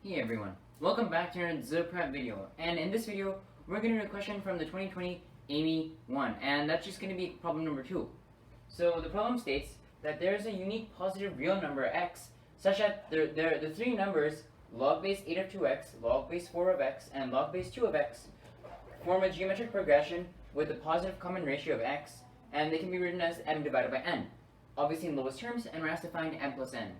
Hey everyone, welcome back to our prep video, and in this video we're going to do a question from the 2020 AIME 1, and that's just going to be problem number 2. So the problem states that there is a unique positive real number x such that the three numbers log base 8 of 2x, log base 4 of x, and log base 2 of x form a geometric progression with a positive common ratio of x, and they can be written as m divided by n, obviously in lowest terms, and we're asked to find m plus n.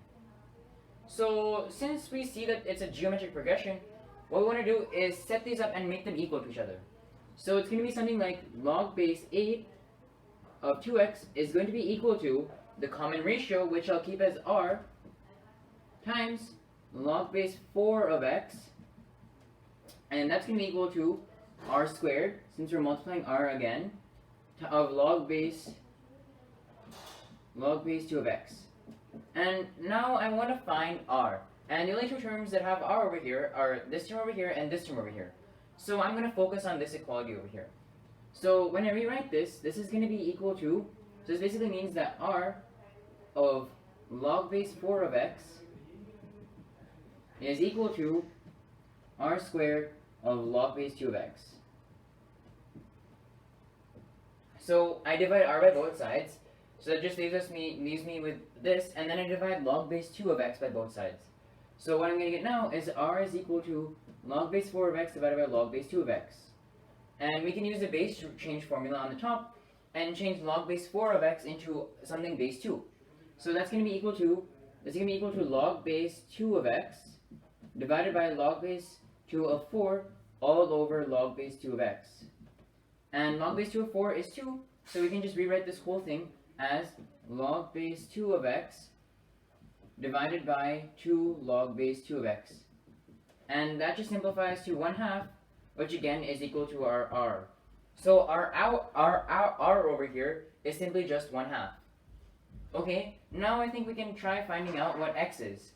So since we see that it's a geometric progression, what we want to do is set these up and make them equal to each other. So it's going to be something like log base 8 of 2x is going to be equal to the common ratio, which I'll keep as r, times log base 4 of x, and that's going to be equal to r squared, since we're multiplying r again, of log base 2 of x. And now I want to find r. And the only two terms that have r over here are this term over here and this term over here. So I'm going to focus on this equality over here. So when I rewrite this, this is going to be equal to, so this basically means that r of log base 4 of x is equal to r squared of log base 2 of x. So I divide r by both sides. So that just leaves me with this, and then I divide log base 2 of x by both sides. So what I'm going to get now is r is equal to log base 4 of x divided by log base 2 of x. And we can use the base change formula on the top and change log base 4 of x into something base 2. So that's going to be equal to log base 2 of x divided by log base 2 of 4 all over log base 2 of x. And log base 2 of 4 is 2, so we can just rewrite this whole thing as log base 2 of x divided by 2 log base 2 of x. And that just simplifies to 1/2, which again is equal to our r. So our r over here is simply just 1/2. Okay, now I think we can try finding out what x is.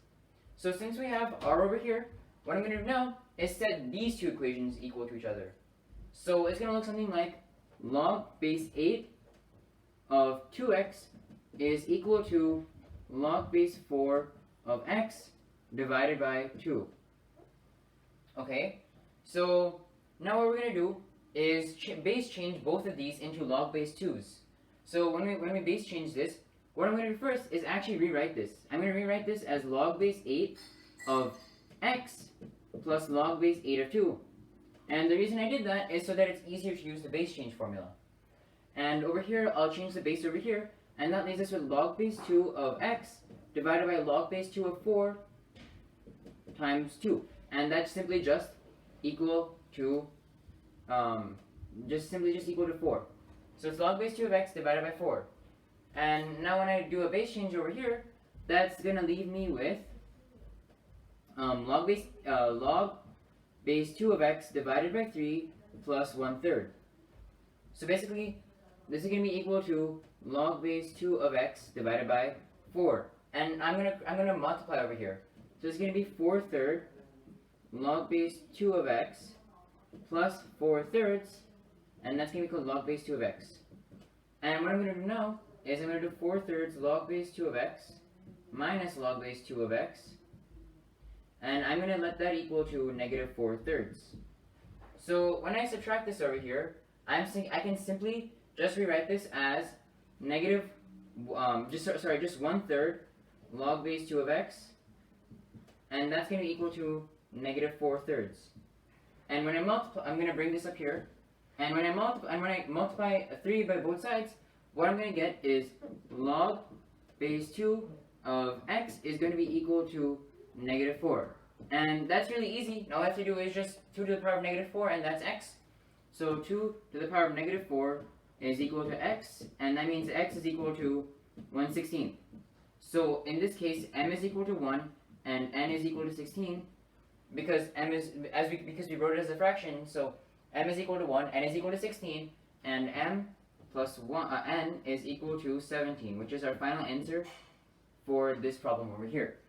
So since we have r over here, what I'm going to do now is set these two equations equal to each other. So it's going to look something like log base 8 of 2x is equal to log base 4 of x divided by 2. Okay, so now what we're going to do is base change both of these into log base 2's. So when we base change this, what I'm going to do first is actually rewrite this. I'm going to rewrite this as log base 8 of x plus log base 8 of 2. And the reason I did that is so that it's easier to use the base change formula. And over here, I'll change the base over here, and that leaves us with log base 2 of x divided by log base 2 of 4 times 2. And that's simply just equal to, just equal to 4. So it's log base 2 of x divided by 4. And now when I do a base change over here, that's going to leave me with log base 2 of x divided by 3 plus 1/3. So basically, this is going to be equal to log base 2 of x divided by 4. And I'm gonna multiply over here. So it's going to be 4/3 log base 2 of x plus 4/3, and that's going to be called log base 2 of x. And what I'm going to do now is I'm going to do 4/3 log base 2 of x minus log base 2 of x, and I'm going to let that equal to negative 4/3. So when I subtract this over here, I can simply just rewrite this as negative, just 1/3 log base 2 of x, and that's going to be equal to negative 4/3. And when I multiply, I'm going to bring this up here, and when I multiply 3 by both sides, what I'm going to get is log base 2 of x is going to be equal to negative 4. And that's really easy. All I have to do is just 2 to the power of negative 4, and that's x. So 2 to the power of negative 4 is equal to x, and that means x is equal to 1/16. So in this case, m is equal to 1 and n is equal to 16, because because we wrote it as a fraction. So m is equal to 1, n is equal to 16, and m plus n is equal to 17, which is our final answer for this problem over here.